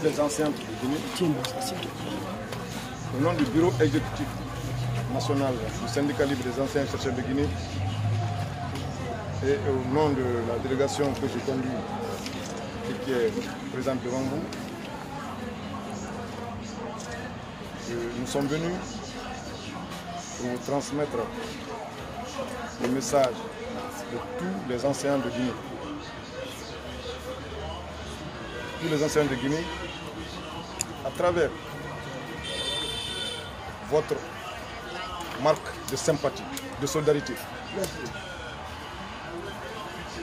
des anciens de Guinée, au nom du bureau exécutif national du syndicat libre des anciens chercheurs de Guinée et au nom de la délégation que je conduis et qui est présente devant vous, nous sommes venus pour vous transmettre le message de tous les anciens de Guinée. Tous les anciens de Guinée, à travers votre marque de sympathie, de solidarité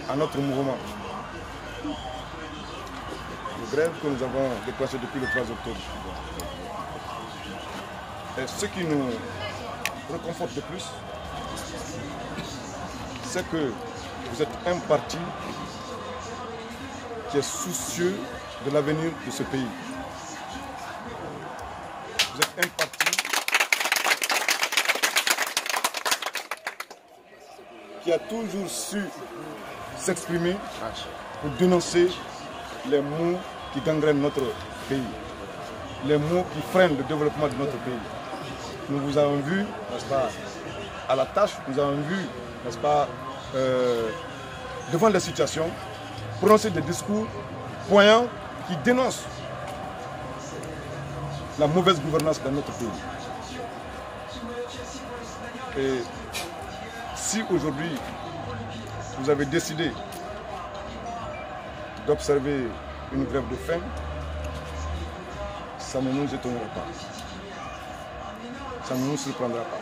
à notre mouvement de grève que nous avons déclenché depuis le 3 octobre. Et ce qui nous réconforte de plus, c'est que vous êtes un parti qui est soucieux de l'avenir de ce pays. Vous êtes un parti qui a toujours su s'exprimer pour dénoncer les maux qui gangrènent notre pays, les maux qui freinent le développement de notre pays. Nous vous avons vu, n'est-ce pas, à la tâche, nous avons vu, n'est-ce pas, devant les situations, prononcer des discours poignants qui dénoncent la mauvaise gouvernance dans notre pays. Et si aujourd'hui vous avez décidé d'observer une grève de faim, ça ne nous étonnera pas. Ça ne nous surprendra pas.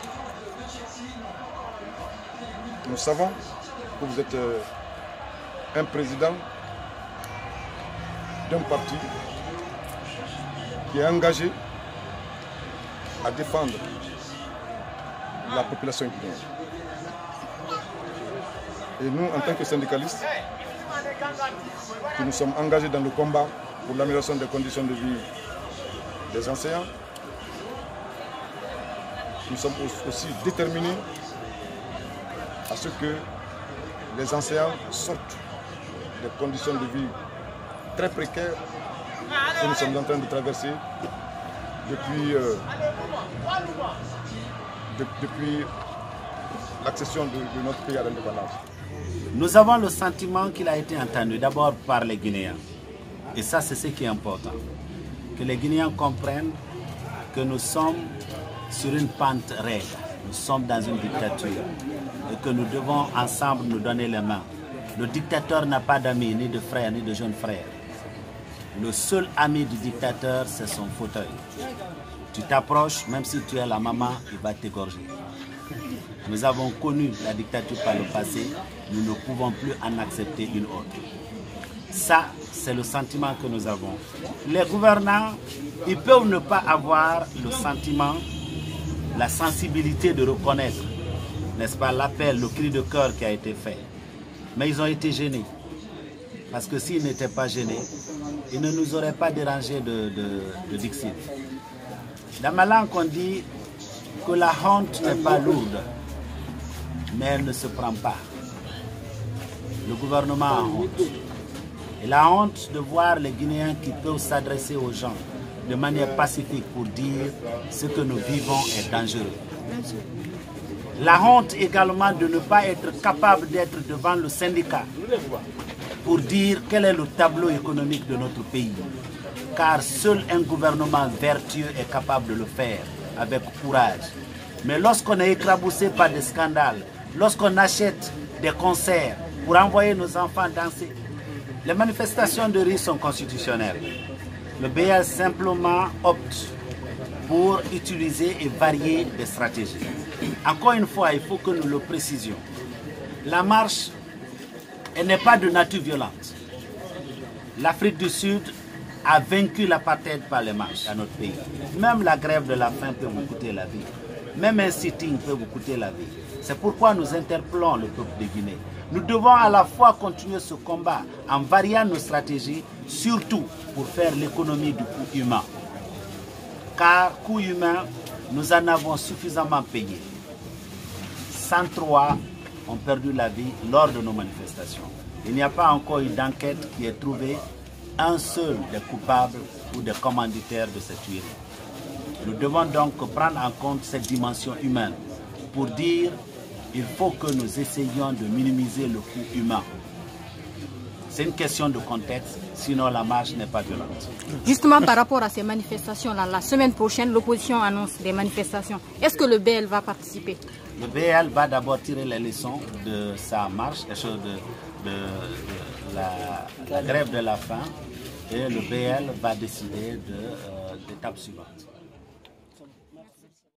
Nous savons que vous êtes un président d'un parti qui est engagé à défendre la population guinéenne. Et nous, en tant que syndicalistes, qui nous sommes engagés dans le combat pour l'amélioration des conditions de vie des enseignants, nous sommes aussi déterminés à ce que les enseignants sortent des conditions de vie très précaires que nous sommes en train de traverser depuis l'accession de notre pays à l'indépendance. Nous avons le sentiment qu'il a été entendu d'abord par les Guinéens. Et ça, c'est ce qui est important. Que les Guinéens comprennent que nous sommes sur une pente raide. Nous sommes dans une dictature et que nous devons ensemble nous donner les mains. Le dictateur n'a pas d'amis, ni de frères, ni de jeunes frères. Le seul ami du dictateur, c'est son fauteuil. Tu t'approches, même si tu es la maman, il va t'égorger. Nous avons connu la dictature par le passé, nous ne pouvons plus en accepter une autre. Ça, c'est le sentiment que nous avons. Les gouvernants, ils peuvent ne pas avoir le sentiment, la sensibilité de reconnaître, n'est-ce pas, l'appel, le cri de cœur qui a été fait. Mais ils ont été gênés. Parce que s'ils n'étaient pas gênés, ils ne nous auraient pas dérangé de Dixit. Dans ma langue, on dit que la honte n'est pas lourde, mais elle ne se prend pas. Le gouvernement a honte. Et la honte de voir les Guinéens qui peuvent s'adresser aux gens de manière pacifique pour dire ce que nous vivons est dangereux. La honte également de ne pas être capable d'être devant le syndicat pour dire quel est le tableau économique de notre pays. Car seul un gouvernement vertueux est capable de le faire avec courage. Mais lorsqu'on est écraboussé par des scandales, lorsqu'on achète des concerts pour envoyer nos enfants danser, les manifestations de rue sont constitutionnelles. Le BL simplement opte pour utiliser et varier des stratégies. Encore une fois, il faut que nous le précisions. La marche, elle n'est pas de nature violente. L'Afrique du Sud a vaincu l'apartheid par les marches à notre pays. Même la grève de la faim peut vous coûter la vie. Même un sitting peut vous coûter la vie. C'est pourquoi nous interpellons le peuple de Guinée. Nous devons à la fois continuer ce combat en variant nos stratégies, surtout pour faire l'économie du coût humain. Car coût humain, nous en avons suffisamment payé. 103 ont perdu la vie lors de nos manifestations. Il n'y a pas encore eu d'enquête qui ait trouvé un seul des coupables ou des commanditaires de cette tuerie. Nous devons donc prendre en compte cette dimension humaine pour dire qu'il faut que nous essayions de minimiser le coût humain. C'est une question de contexte, sinon la marche n'est pas violente. Justement, par rapport à ces manifestations-là, la semaine prochaine, l'opposition annonce des manifestations. Est-ce que le BL va participer? Le BL va d'abord tirer les leçons de sa marche, de la grève de la faim, et le BL va décider de l'étape suivante.